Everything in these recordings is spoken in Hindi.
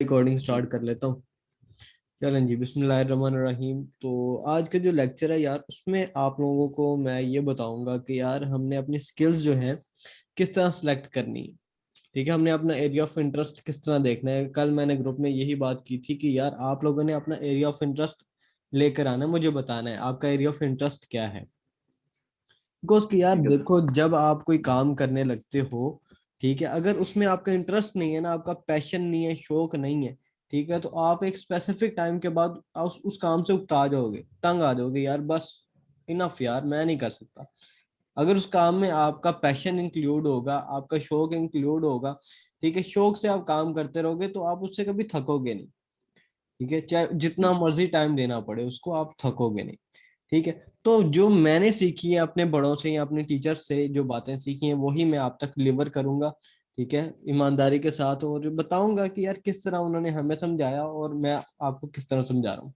रिकॉर्डिंग स्टार्ट कर लेता हूँ। चलें जी, बिस्मिल्लाहिर्रहमानिर्रहीम। तो आज का जो लेक्चर है यार, उसमें आप लोगों को मैं ये बताऊंगा कि यार हमने अपनी स्किल्स जो है किस तरह सेलेक्ट करनी है। ठीक है, हमने अपना एरिया ऑफ इंटरेस्ट किस तरह देखना है। कल मैंने ग्रुप में यही बात की थी कि यार आप लोगों ने अपना एरिया ऑफ इंटरेस्ट लेकर आना है, मुझे बताना है आपका एरिया ऑफ इंटरेस्ट क्या है। बिकॉज कि यार ठीक है सर। देखो, जब आप कोई काम करने लगते हो, ठीक है, अगर उसमें आपका इंटरेस्ट नहीं है ना, आपका पैशन नहीं है, शौक नहीं है, ठीक है, तो आप एक स्पेसिफिक टाइम के बाद उस काम से उकता जाओगे, तंग आ जाओगे, यार बस इनफ यार मैं नहीं कर सकता। अगर उस काम में आपका पैशन इंक्लूड होगा, आपका शौक इंक्लूड होगा, ठीक है, शौक से आप काम करते रहोगे तो आप उससे कभी थकोगे नहीं। ठीक है, चाहे जितना मर्जी टाइम देना पड़े उसको, आप थकोगे नहीं। ठीक है। तो जो मैंने सीखी है अपने बड़ों से या अपने टीचर से, जो बातें सीखी हैं वही मैं आप तक डिलीवर करूंगा। ठीक है, ईमानदारी के साथ, और बताऊंगा कि यार किस तरह उन्होंने हमें समझाया और मैं आपको किस तरह समझा रहा हूँ।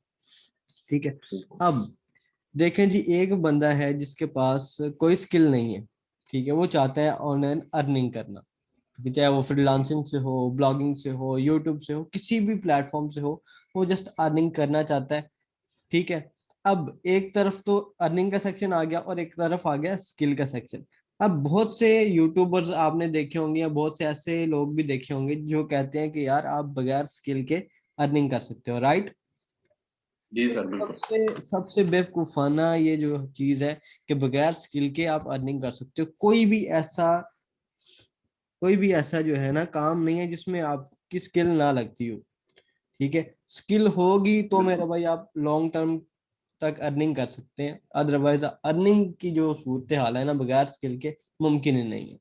ठीक है। बिल्कुल। अब देखें जी, एक बंदा है जिसके पास कोई स्किल नहीं है। ठीक है, वो चाहता है ऑनलाइन अर्निंग करना, कि चाहे वो फ्रीलांसिंग से हो, ब्लॉगिंग से हो, यूट्यूब से हो, किसी भी प्लेटफॉर्म से हो, वो जस्ट अर्निंग करना चाहता है। ठीक है। अब एक तरफ तो अर्निंग का सेक्शन आ गया और एक तरफ आ गया स्किल का सेक्शन। अब बहुत से यूट्यूबर्स आपने देखे होंगे या बहुत से ऐसे लोग भी देखे होंगे जो कहते हैं कि यार आप बगैर स्किल के अर्निंग कर सकते हो, राइट। जी तो सर, बिल्कुल। सबसे सबसे बेवकूफाना ये जो चीज है कि बगैर स्किल के आप अर्निंग कर सकते हो। कोई भी ऐसा जो है ना काम नहीं है जिसमें आपकी स्किल ना लगती हो। ठीक है, स्किल होगी तो मेरा बिल्कुल। भाई आप लॉन्ग टर्म तक अर्निंग कर सकते हैं, अदरवाइज अर्निंग की जो सूरत हाल है ना बगैर स्किल के, मुमकिन ही नहीं है।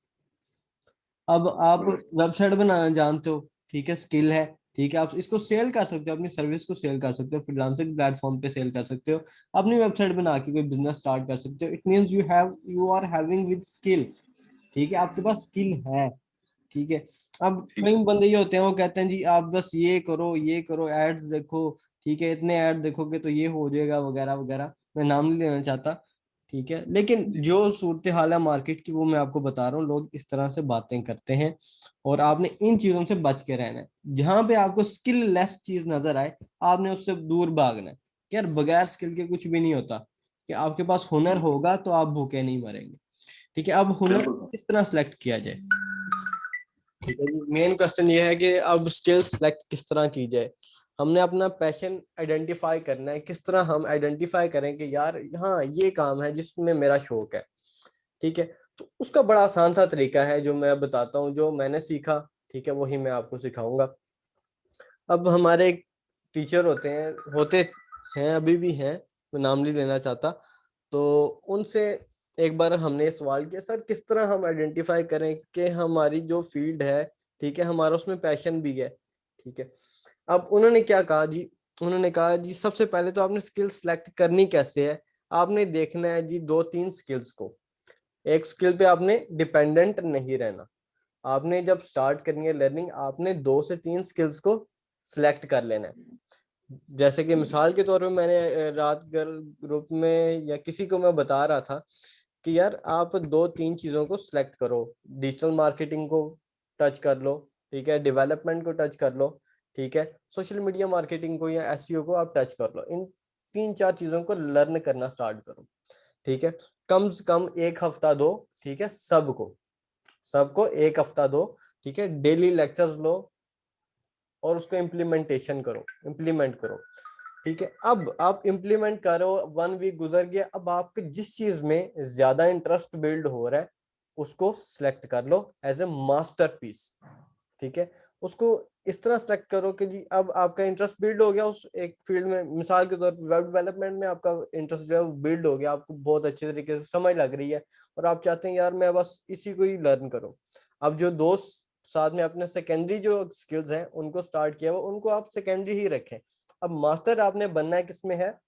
अब आप बिल्कुल। वेबसाइट बनाना जानते हो, ठीक है, स्किल है। ठीक है, आप इसको सेल कर सकते हो, अपनी सर्विस को सेल कर सकते हो, फ्रीलांसिंग प्लेटफॉर्म पे सेल कर सकते हो, अपनी वेबसाइट बना के कोई बिजनेस स्टार्ट कर सकते हो। It means you are having with skill. ठीक है, आपके पास स्किल है। ठीक है। अब ठीक कई है। बंदे ये होते हैं, वो कहते हैं जी आप बस ये करो, एड्स देखो, ठीक है, इतने ऐड देखोगे तो ये हो जाएगा वगैरह वगैरह। मैं नाम नहीं लेना चाहता। ठीक है, लेकिन जी। जो सूरत हाल है मार्केट की वो मैं आपको बता रहा हूँ, लोग इस तरह से बातें करते हैं। और आपने इन चीजों से बच के रहना है। जहां पे आपको स्किल लेस चीज नजर आए, आपने उससे दूर भागना है। कि यार बगैर स्किल के कुछ भी नहीं होता। कि आपके पास हुनर बिल्कुल। होगा तो आप भूखे नहीं मरेंगे। ठीक है, अब हुनर बिल्कुल सर। किस तरह सेलेक्ट किया जाए। ठीक है जी, मेन क्वेश्चन ये है कि अब स्किल सेलेक्ट किस तरह की जाए। हमने अपना पैशन आइडेंटिफाई करना है। किस तरह हम आइडेंटिफाई करें कि यार हाँ ये काम है जिसमें मेरा शौक है। ठीक है, तो उसका बड़ा आसान सा तरीका है जो मैं बताता हूँ, जो मैंने सीखा। ठीक है, वही मैं आपको सिखाऊंगा। अब हमारे एक टीचर होते हैं, अभी भी हैं, मैं नाम नहीं लेना चाहता। तो उनसे एक बार हमने सवाल किया, सर किस तरह हम आइडेंटिफाई करें कि हमारी जो फील्ड है, ठीक है, हमारा उसमें पैशन भी है। ठीक है। अब उन्होंने क्या कहा जी, उन्होंने कहा जी सबसे पहले तो आपने स्किल सेलेक्ट करनी कैसे है। आपने देखना है जी दो तीन स्किल्स को। एक स्किल पे आपने डिपेंडेंट नहीं रहना। आपने जब स्टार्ट करनी है लर्निंग, आपने दो से तीन स्किल्स को सिलेक्ट कर लेना है। जैसे कि जी। मिसाल के तौर पे मैंने रात गर्ल ग्रुप में या किसी को मैं बता रहा था कि यार आप दो तीन चीजों को सिलेक्ट करो। डिजिटल मार्केटिंग को टच कर लो। ठीक है, डेवलपमेंट को टच कर लो। ठीक है, सोशल मीडिया मार्केटिंग को या एसईओ को आप टच कर लो। इन तीन चार चीजों को लर्न करना स्टार्ट करो। ठीक है, कम से कम एक हफ्ता दो। ठीक है, सबको सबको एक हफ्ता दो। ठीक है, डेली लेक्चर्स लो और उसको इम्प्लीमेंट करो। ठीक है, अब आप इम्प्लीमेंट करो, 1 वीक गुजर गया, अब आपके जिस चीज में ज्यादा इंटरेस्ट बिल्ड हो रहा है उसको सिलेक्ट कर लो एज ए मास्टरपीस। ठीक है, उसको इस तरह सेलेक्ट करो कि जी अब आपका इंटरेस्ट बिल्ड हो गया उस एक फील्ड में। मिसाल के तौर पर वेब डेवलपमेंट में आपका इंटरेस्ट जो है वो बिल्ड हो गया, आपको बहुत अच्छे तरीके से समझ लग रही है और आप चाहते हैं यार मैं बस इसी को ही लर्न करूं। अब जो दोस्त साथ में अपने सेकेंडरी जो स्किल्स हैं उनको स्टार्ट किया, वो उनको आप सेकेंडरी ही रखें। अब मास्टर आपने बनना है किसमें है,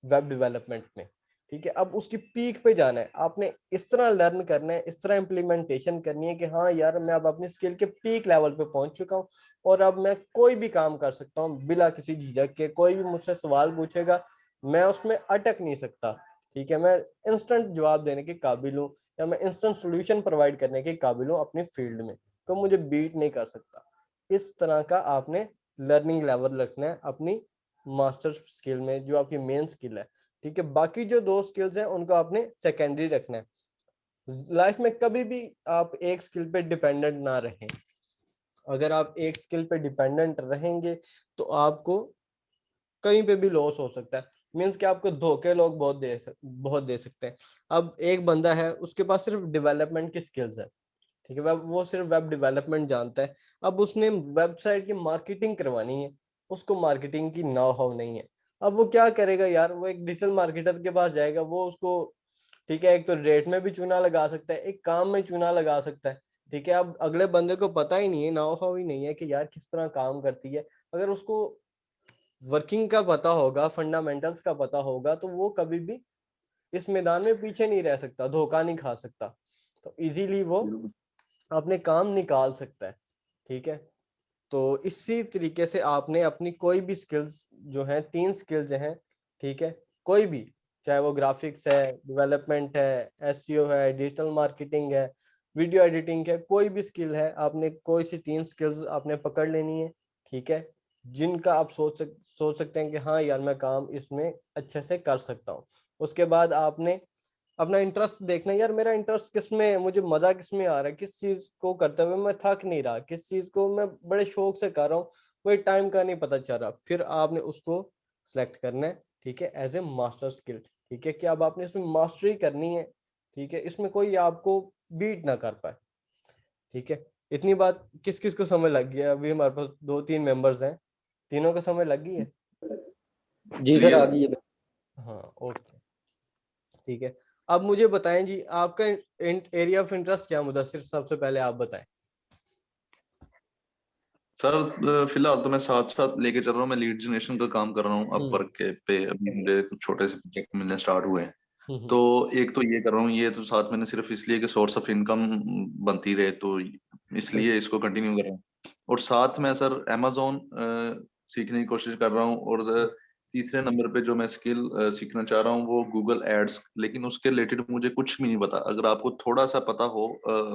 वेब डेवलपमेंट में। ठीक है, अब उसकी पीक पे जाना है, आपने इस तरह लर्न करना है, इस तरह इम्प्लीमेंटेशन करनी है कि हाँ यार मैं अब अपनी स्किल के पीक लेवल पे पहुंच चुका हूँ और अब मैं कोई भी काम कर सकता हूँ बिना किसी झिझक के। कोई भी मुझसे सवाल पूछेगा, मैं उसमें अटक नहीं सकता। ठीक है, मैं इंस्टेंट जवाब देने के काबिल हूँ या मैं इंस्टेंट सोल्यूशन प्रोवाइड करने के काबिल हूँ अपनी फील्ड में। तो मुझे बीट नहीं कर सकता। इस तरह का आपने लर्निंग लेवल रखना है अपनी मास्टर स्किल में, जो आपकी मेन स्किल है, ठीक है। बाकी जो 2 स्किल्स हैं उनको आपने सेकेंडरी रखना है। लाइफ में कभी भी आप एक स्किल पे डिपेंडेंट ना रहें। अगर आप एक स्किल पे डिपेंडेंट रहेंगे तो आपको कहीं पे भी लॉस हो सकता है। मीन्स कि आपको धोखे लोग बहुत दे सकते हैं। अब एक बंदा है, उसके पास सिर्फ डेवलपमेंट की स्किल्स है, ठीक है, वो सिर्फ वेब डेवलपमेंट जानता है। अब उसने वेबसाइट की मार्केटिंग करवानी है, उसको मार्केटिंग की नो हाउ नहीं है। अब वो क्या करेगा यार, वो एक डिजिटल मार्केटर के पास जाएगा, वो उसको, ठीक है, एक तो रेट में भी चूना लगा सकता है, एक काम में चूना लगा सकता है, ठीक है। अब अगले बंदे को पता ही नहीं है, नो हाउ ही नहीं है कि यार किस तरह काम करती है। अगर उसको वर्किंग का पता होगा, फंडामेंटल्स का पता होगा, तो वो कभी भी इस मैदान में पीछे नहीं रह सकता, धोखा नहीं खा सकता, तो इजीली वो अपने काम निकाल सकता है, ठीक है। तो इसी तरीके से आपने अपनी कोई भी स्किल्स जो हैं, 3 स्किल्स हैं, ठीक है, कोई भी, चाहे वो ग्राफिक्स है, डेवलपमेंट है, एसईओ है, डिजिटल मार्केटिंग है, वीडियो एडिटिंग है, कोई भी स्किल है, आपने कोई सी 3 स्किल्स आपने पकड़ लेनी है, ठीक है, जिनका आप सोच सकते हैं कि हाँ यार मैं काम इसमें अच्छे से कर सकता हूँ। उसके बाद आपने अपना इंटरेस्ट देखना है, यार मेरा इंटरेस्ट किस में है, मुझे मजा किस में आ रहा है, किस चीज को करते हुए मैं थक नहीं रहा, किस चीज को मैं बड़े शौक से कर रहा हूँ, कोई टाइम का नहीं पता चल रहा। फिर आपने उसको सिलेक्ट करना है, ठीक है, एज ए मास्टर स्किल, ठीक है, कि अब आपने इसमें मास्टरी करनी है, ठीक है, इसमें कोई आपको बीट ना कर पाए, ठीक है। इतनी बात किस किस को समझ लग गया? अभी हमारे पास 2-3 मेंबर्स हैं, तीनों को समझ लग गई है? जी सर, आ क्लियर। गई है। हाँ, ओके, ठीक है। अब मुझे बताएं जी, आपका एरिया ऑफ इंटरेस्ट क्या है? मुदस्सिर, सबसे पहले आप बताएं। सर फिलहाल तो मैं साथ साथ लेके चल रहा हूँ, मैं लीड जनरेशन का काम कर रहा हूँ हम्म अपवर्क के पे। अभी मुझे कुछ छोटे से प्रोजेक्ट मिलने स्टार्ट हुए हैं। हम्म तो एक तो ये कर रहा हूँ, ये तो साथ मैंने सिर्फ इसलिए कि सोर्स ऑफ इनकम बनती रहे, तो इसलिए बिल्कुल। इसको कंटिन्यू कर रहा हूँ। और साथ में सर अमेजोन सीखने की कोशिश कर रहा हूँ। और तीसरे नंबर पे जो मैं स्किल सीखना चाह रहा हूँ वो गूगल एड्स, लेकिन उसके रिलेटेड मुझे कुछ भी नहीं पता। अगर आपको थोड़ा सा पता हो,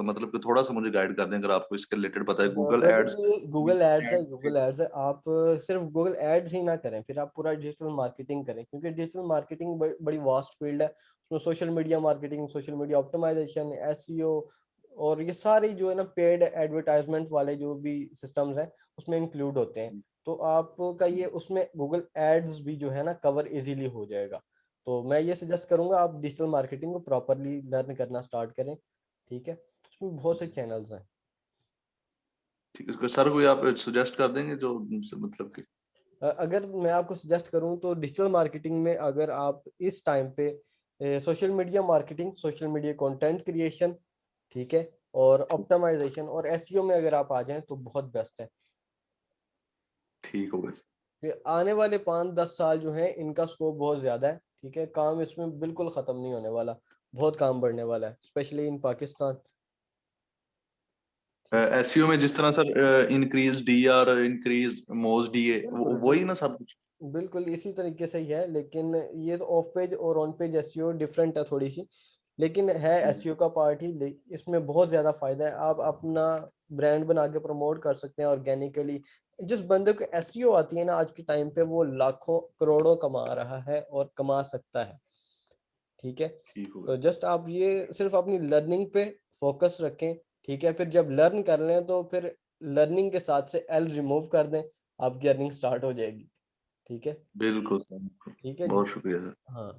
मतलब कि थोड़ा सा मुझे गाइड कर दें, अगर आपको इसके रिलेटेड पता है गूगल ब्रदर, एड्स। ये गूगल एड्स है, गूगल एड्स है। आप सिर्फ गूगल एड्स ही ना करें, फिर आप पूरा डिजिटल मार्केटिंग करें, क्योंकि डिजिटल मार्केटिंग बड़ी वास्ट फील्ड है। उसमें social media marketing, social media optimisation, SEO, और ये सारी जो है ना पेड एडवर्टाइजमेंट वाले जो भी सिस्टम्स हैं उसमें इंक्लूड होते हैं। तो आपका ये उसमें गूगल एड्स भी जो है ना कवर इजीली हो जाएगा। तो मैं ये सजेस्ट करूंगा आप डिजिटल मार्केटिंग को प्रॉपरली लर्न करना स्टार्ट करें, ठीक है। उसमें बहुत से चैनल्स हैं। ठीक है सर, कोई आप सजेस्ट कर देंगे जो मतलब कि। अगर मैं आपको सजेस्ट करूं तो डिजिटल मार्केटिंग में अगर आप इस टाइम पे social media marketing, social media content creation, ठीक है, और ऑप्टिमाइजेशन और एसईओ में अगर आप आ जाएं तो बहुत बेस्ट है। ठीक होगा सर। ये आने वाले 5-10 साल जो हैं इनका स्कोप बहुत ज्यादा है, ठीक है, काम इसमें बिल्कुल खत्म नहीं होने वाला, बहुत काम बढ़ने वाला है, स्पेशली इन पाकिस्तान, ठीक है। एसईओ में जिस तरह सर इंक्रीज डीआर, इंक्रीज मोज डीए, बिल्कुल वही ना बिल्कुल सब कुछ। बिल्कुल इसी तरीके से ही है, लेकिन ये तो ऑफ पेज और ऑन पेज एसईओ डिफरेंट है थोड़ी सी, लेकिन है एसईओ का पार्ट ही। इसमें बहुत ज्यादा फायदा है, आप अपना ब्रांड बना के प्रमोट कर सकते हैं ऑर्गेनिकली। जिस बंदे को एसईओ आती है ना आज के टाइम पे, वो लाखों करोड़ों कमा रहा है और कमा सकता है, ठीक है। ठीक होगा। तो जस्ट आप ये सिर्फ अपनी लर्निंग पे फोकस रखें, ठीक है। फिर जब लर्न कर लें तो फिर लर्निंग के साथ से एल रिमूव कर दें, आपकी अर्निंग स्टार्ट हो जाएगी, ठीक है। बिल्कुल सर, बिल्कुल। ठीक है जी। बहुत शुक्रिया सर। हाँ,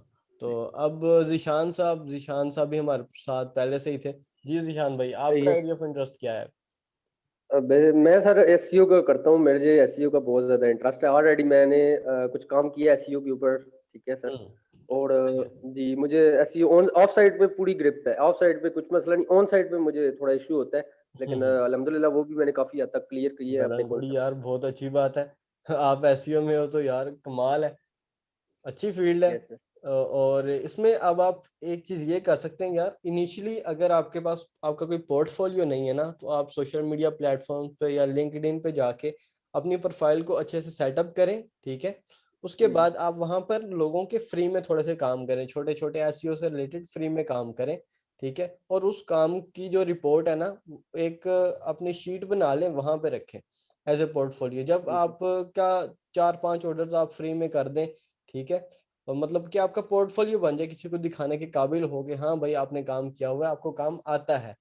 तो अब जीशान साहब भी हमारे साथ पहले से ही थे। जी जीशान भाई, आपका ये एरिया ऑफ इंटरेस्ट क्या है? अब मैं सर एसईओ का करता हूँ। मेरे एसईओ का बहुत ज़्यादा इंटरेस्ट है। ऑलरेडी मैंने कुछ काम किया एसईओ के ऊपर, ठीक है सर। और सही है। जी, मुझे एसईओ ऑन ऑफ साइड पे पूरी ग्रिप है। ऑफ साइड पे कुछ मसला नहीं, ऑन साइड पे मुझे थोड़ा इशू होता है, लेकिन अल्हम्दुलिल्लाह वो भी मैंने काफ़ी हद तक क्लियर की है वेल अपने एंड गुड कॉन्सेप्ट। यार, बहुत अच्छी बात है। आप एसईओ में हो तो यार कमाल है, अच्छी फील्ड है। Yes sir. और इसमें अब आप एक चीज ये कर सकते हैं यार, इनिशियली अगर आपके पास आपका कोई पोर्टफोलियो नहीं है ना, तो आप सोशल मीडिया प्लेटफॉर्म पे या लिंक्डइन पे जाके अपनी प्रोफाइल को अच्छे से सेटअप करें, ठीक है। उसके जी बाद आप वहां पर लोगों के फ्री में थोड़े से काम करें, छोटे छोटे एसईओ से रिलेटेड फ्री में काम करें, ठीक है। और उस काम की जो रिपोर्ट है ना, एक अपनी शीट बना लें, वहां पे रखें। As a portfolio. जब आप क्या 4-5 ऑर्डर्स आप फ्री में कर दें, ठीक है, और मतलब कि आपका पोर्टफोलियो बन जाए, किसी को दिखाने के काबिल हो कि हाँ भाई आपने काम किया हुआ है, आपको काम आता है,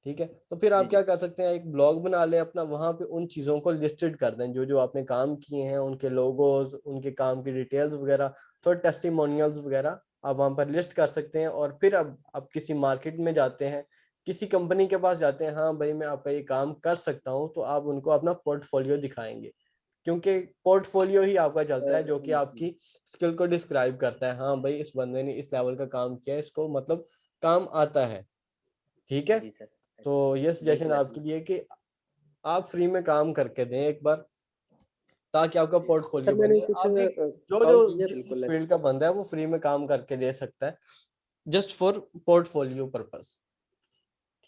ठीक है, तो फिर आप क्या कर सकते हैं, एक ब्लॉग बना लें अपना, वहां पे उन चीजों को लिस्टेड कर दें जो जो आपने काम किए हैं, उनके लोगोज, उनके काम की डिटेल्स वगैरह, थोड़े टेस्टिमोनियल्स वगैरह आप वहां पर लिस्ट कर सकते हैं। और फिर अब आप किसी मार्केट में जाते हैं, किसी कंपनी के पास जाते हैं, हाँ भाई मैं आपका ये काम कर सकता हूँ, तो आप उनको अपना पोर्टफोलियो दिखाएंगे, क्योंकि पोर्टफोलियो ही आपका चलता है जो कि आपकी स्किल को डिस्क्राइब करता है, हाँ भाई इस बंदे ने इस लेवल का काम किया है, इसको मतलब काम आता है, ठीक है। जी सर। तो ये सजेशन बिल्कुल आपके लिए कि आप फ्री में काम करके दें एक बार, ताकि आपका सर पोर्टफोलियो मैंने बने। कुछ आपकी जो जो काम किया जिस जिस बिल्कुल। फील्ड का बंदा है वो फ्री में काम करके दे सकता है, जस्ट फॉर पोर्टफोलियो पर्पस,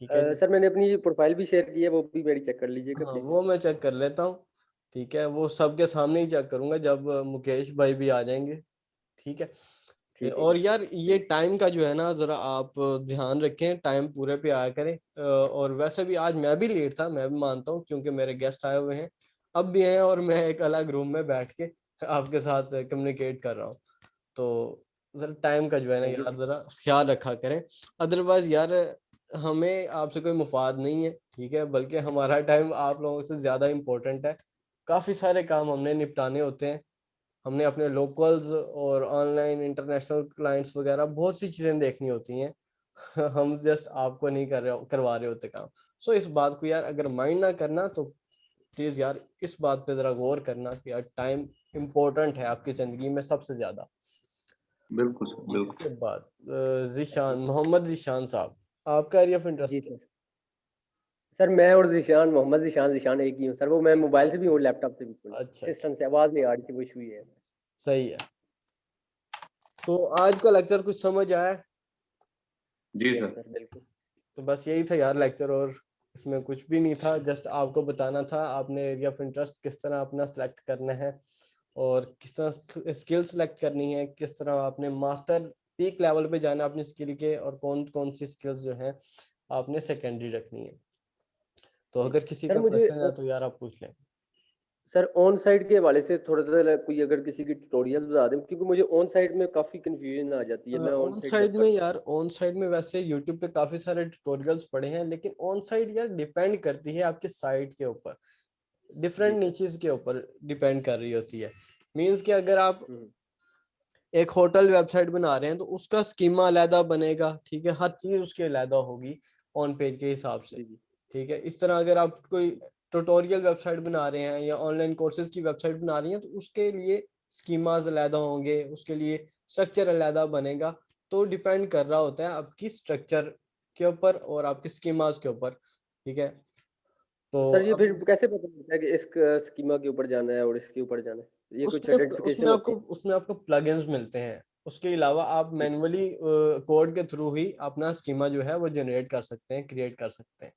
ठीक है जी। सर मैंने अपनी प्रोफाइल भी शेयर की है, वो भी मेरी चेक कर लीजिएगा हाँ प्लीज। वो मैं चेक कर लेता हूँ, ठीक है, वो सबके सामने ही चेक करूंगा जब मुकेश भाई भी आ जाएंगे, ठीक है। ठीक है और जी। यार ये टाइम का जो है ना, जरा आप ध्यान रखें, टाइम पूरे पे आया करें। और वैसे भी आज मैं भी लेट था, मैं भी मानता हूँ, क्योंकि मेरे गेस्ट आए हुए हैं, अब भी हैं, और मैं एक अलग रूम में बैठ के आपके साथ कम्युनिकेट कर रहा हूँ। तो जरा टाइम का जो है ना थैंक यू। यार, जरा ख्याल रखा करें। अदरवाइज यार हमें आपसे कोई मुफाद नहीं है, ठीक है, बल्कि हमारा टाइम आप लोगों से ज्यादा इम्पोर्टेंट है। काफी सारे काम हमने निपटाने होते हैं, हमने अपने लोकल्स और ऑनलाइन इंटरनेशनल क्लाइंट्स वगैरह बहुत सी चीजें देखनी होती हैं। हम जस्ट आपको नहीं करवा रहे होते काम। सो इस बात को यार अगर माइंड ना करना, तो प्लीज यार इस बात पे जरा गौर करना कि यार टाइम इम्पोर्टेंट है आपकी जिंदगी में सबसे ज्यादा। बिल्कुल सर, इसके बिल्कुल। बाद जीशान, मोहम्मद जीशान साहब, आपका एरिया ऑफ जी इंटरेस्ट क्या सर। सर मैं और जीशान, मोहम्मद जीशान, जीशान एक ही हूँ सर। वो मैं मोबाइल से भी हूँ, लैपटॉप से भी हूँ। है? अच्छा अच्छा, सिस्टम से आवाज नहीं आ रही थी, वो इशू ही है। सही है। तो आज का लेक्चर कुछ समझ आया? जी यस सर। सर बिल्कुल। तो बस यही था यार लेक्चर, और इसमें कुछ भी नहीं था, जस्ट आपको बताना था आपने एरिया ऑफ इंटरेस्ट किस तरह अपना सेलेक्ट करना है, और किस तरह स्किल सेलेक्ट करनी है, किस तरह आपने मास्टर पीक लेवल पे जाना है अपनी स्किल के, और कौन कौन सी स्किल्स जो हैं आपने सेकेंडरी रखनी है। तो जी अगर किसी सर। का मुझे क्वेश्चन है तो यार आप पूछ लें। सर ऑन साइड के हवाले से थोड़ा सा कोई अगर किसी की ट्यूटोरियल बता दें, क्योंकि मुझे ऑन साइड में काफी कंफ्यूजन आ जाती है, मैं ऑन ऑन साइड जब साइड में करता हूँ। यार, ऑन साइड में वैसे यूट्यूब पे काफी सारे ट्यूटोरियल्स पड़े हैं, लेकिन ऑन साइड यार डिपेंड करती है आपके साइट के ऊपर, जी डिफरेंट सर। नीचेस के ऊपर डिपेंड कर रही होती है। मीन्स कि अगर आप हम्म। एक होटल वेबसाइट बना रहे हैं तो उसका स्कीमा अलहदा बनेगा, ठीक है, हर चीज उसकी अलहदा होगी ऑन पेज के हिसाब से, जी जी। ठीक है। इस तरह अगर आप कोई ट्यूटोरियल वेबसाइट बना रहे हैं या ऑनलाइन कोर्सेज की वेबसाइट बना रही हैं, तो उसके लिए स्कीमाज अलहदा होंगे, उसके लिए स्ट्रक्चर अलहदा बनेगा। तो डिपेंड कर रहा होता है आपकी स्ट्रक्चर के ऊपर और आपकी स्कीमाज के ऊपर, ठीक है। तो तो सर ये फिर अब कैसे पता चलता है कि इस स्कीमा के ऊपर जाना है और इसके ऊपर जाना है? ये कुछ उसमें आइडेंटिफिकेशन होती है? उसमें आपको प्लगइन्स मिलते हैं। उसके अलावा आप मैन्युअली कोड के थ्रू ही अपना स्कीमा जो है वो जनरेट कर सकते हैं, क्रिएट कर सकते हैं।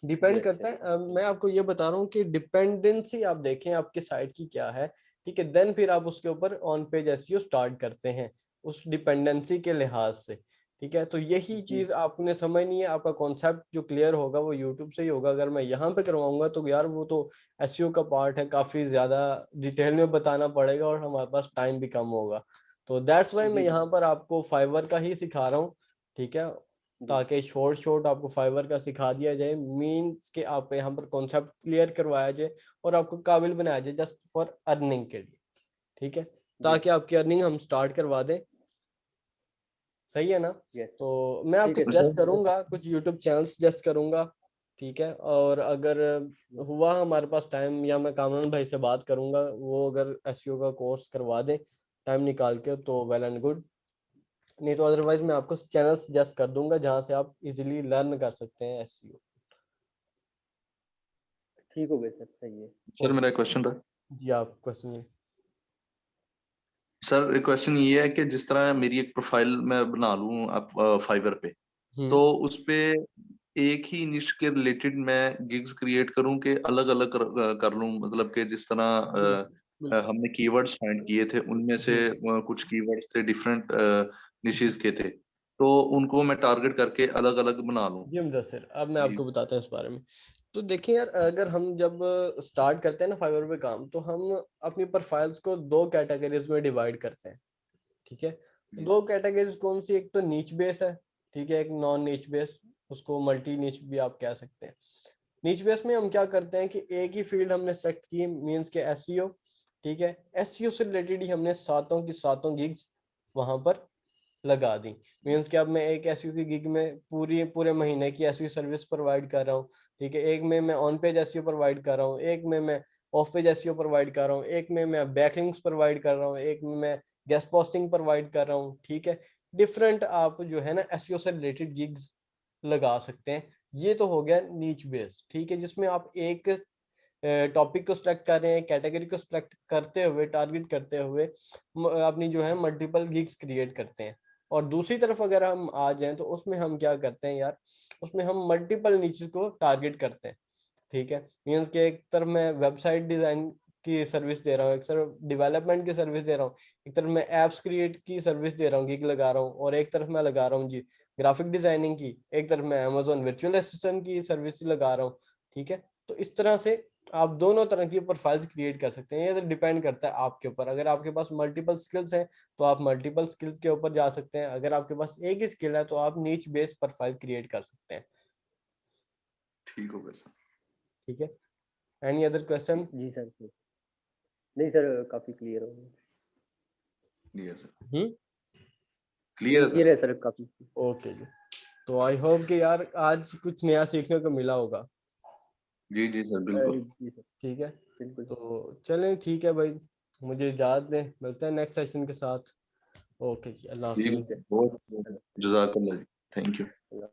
जी डिपेंड अच्छा करता है। अच्छा। मैं आपको ये बता रहा हूँ कि डिपेंडेंसी आप देखें आपके साइट की क्या है, ठीक है, देन फिर आप उसके ऊपर ऑन पेज एसईओ स्टार्ट करते हैं उस डिपेंडेंसी के लिहाज से, ठीक है। तो यही जी चीज आपने समझनी है, आपका कॉन्सेप्ट जो क्लियर होगा वो यूट्यूब से ही होगा। अगर मैं यहाँ पे करवाऊंगा तो यार वो तो एसईओ का पार्ट है, काफी ज्यादा डिटेल में बताना पड़ेगा और हमारे पास टाइम भी कम होगा। तो दैट्स वाई मैं जी यहाँ जी। पर आपको फाइवर का ही सिखा रहा हूँ, ठीक है, जी ताकि शॉर्ट शॉर्ट आपको फाइवर का सिखा दिया जाए, मीन्स के आप यहाँ पर कॉन्सेप्ट क्लियर करवाया जाए और आपको काबिल बनाया जाए जस्ट फॉर अर्निंग के लिए, ठीक है, जी ताकि आपकी अर्निंग हम स्टार्ट करवा दें। सही है ना? यस। तो मैं आपको ठीक है तो सजेस्ट सर, करूंगा, कुछ यूट्यूब चैनल सजेस्ट करूंगा, ठीक है। और अगर हुआ हमारे पास टाइम, या मैं कामरान भाई से बात करूंगा, वो अगर एसईओ का कोर्स करवा दें टाइम निकाल के, तो वेल एंड गुड। नहीं तो अदरवाइज मैं आपको चैनल सजेस्ट कर दूंगा जहां से आप इजीली लर्न कर सकते हैं एसईओ। ठीक हो गया सर, सही है। सर ओके मेरा क्वेश्चन था। जी, आप क्वेश्चन। सर क्वेश्चन ये है कि जिस तरह मेरी एक प्रोफाइल मैं बना लूं आप फाइवर पे, तो हम्म। उस पे एक ही निश के रिलेटेड मैं गिग्स क्रिएट करूं कि अलग अलग कर लूं, मतलब कि जिस तरह बिल्कुल बिल्कुल। हमने कीवर्ड्स फाइंड किए थे उनमें से हम्म। कुछ कीवर्ड्स थे डिफरेंट निशेस के थे, तो उनको मैं टारगेट करके अलग अलग बना लूं। जी मुदस्सिर, अब मैं जी। आपको बताता हूँ इस बारे में। तो देखिए यार, अगर हम जब स्टार्ट करते हैं ना फाइवर पे काम, तो हम अपनी प्रोफाइल्स को 2 कैटेगरीज में डिवाइड करते हैं, ठीक है। जी 2 कैटेगरीज कौन सी, एक तो नीच बेस है, ठीक है, एक नॉन नीच बेस, उसको मल्टी नीच भी आप कह सकते हैं। नीच बेस में हम क्या करते हैं कि एक ही फील्ड हमने सेलेक्ट की, मींस के एसईओ, ठीक है। एसईओ से रिलेटेड ही हमने सातों की सातों गिग्स वहां पर लगा दी। मीन्स कि अब मैं एक एसईओ की गिग में पूरे महीने की एसईओ सर्विस प्रोवाइड कर रहा हूँ, ठीक है। एक में मैं ऑन पेज एसईओ प्रोवाइड कर रहा हूँ, एक में मैं ऑफ पेज एसईओ प्रोवाइड कर रहा हूँ, एक में मैं बैकलिंक्स प्रोवाइड कर रहा हूँ, एक में मैं गेस्ट पोस्टिंग प्रोवाइड कर रहा हूँ, ठीक है। डिफरेंट आप जो है ना एसईओ से रिलेटेड गिग्स लगा सकते हैं। ये तो हो गया नीच बेस, ठीक है, जिसमें आप एक टॉपिक को सिलेक्ट कर रहे हैं, कैटेगरी को सिलेक्ट करते हुए, टारगेट करते हुए अपनी जो है मल्टीपल गिग्स क्रिएट करते हैं। और दूसरी तरफ अगर हम आ जाएं तो उसमें हम क्या करते हैं यार, उसमें हम मल्टीपल नीचेस को टारगेट करते हैं, ठीक है। मीन्स के एक तरफ मैं वेबसाइट डिजाइन की सर्विस दे रहा हूँ, एक तरफ डेवलपमेंट की सर्विस दे रहा हूँ, एक तरफ मैं एप्स क्रिएट की सर्विस दे रहा हूँ, गिग लगा रहा हूँ, और एक तरफ मैं लगा रहा हूँ जी ग्राफिक डिजाइनिंग की, एक तरफ मैं अमेजोन वर्चुअल असिस्टेंट की सर्विस लगा रहा हूँ, ठीक है। तो इस तरह से आप दोनों तरह की प्रोफाइल्स क्रिएट कर सकते हैं। ये तो डिपेंड करता है आपके ऊपर। अगर आपके पास मल्टीपल स्किल्स हैं तो आप मल्टीपल स्किल्स के ऊपर जा सकते हैं, अगर आपके पास एक ही स्किल है तो आप नीच बेस्ड प्रोफाइल क्रिएट कर सकते हैं, ठीक हो गया सर। ठीक है। Any other question? जी सर, नहीं सर, काफी क्लियर हो गया। क्लियर सर, हम्म, क्लियर है क्लियर सर। है सर, काफी। ओके जी। तो आई होप कि यार आज कुछ नया सीखने को मिला होगा, जी जी सर, बिल्कुल। जी सर, ठीक है। बिल्कुल। तो चलें, ठीक है भाई, मुझे इजाज़त दें, मिलते हैं नेक्स्ट सेशन के साथ। ओके जी, अल्लाह ठीक हाफिज़। है, बहुत जज़ाकल्लाह जी, थैंक यू। अल्लाह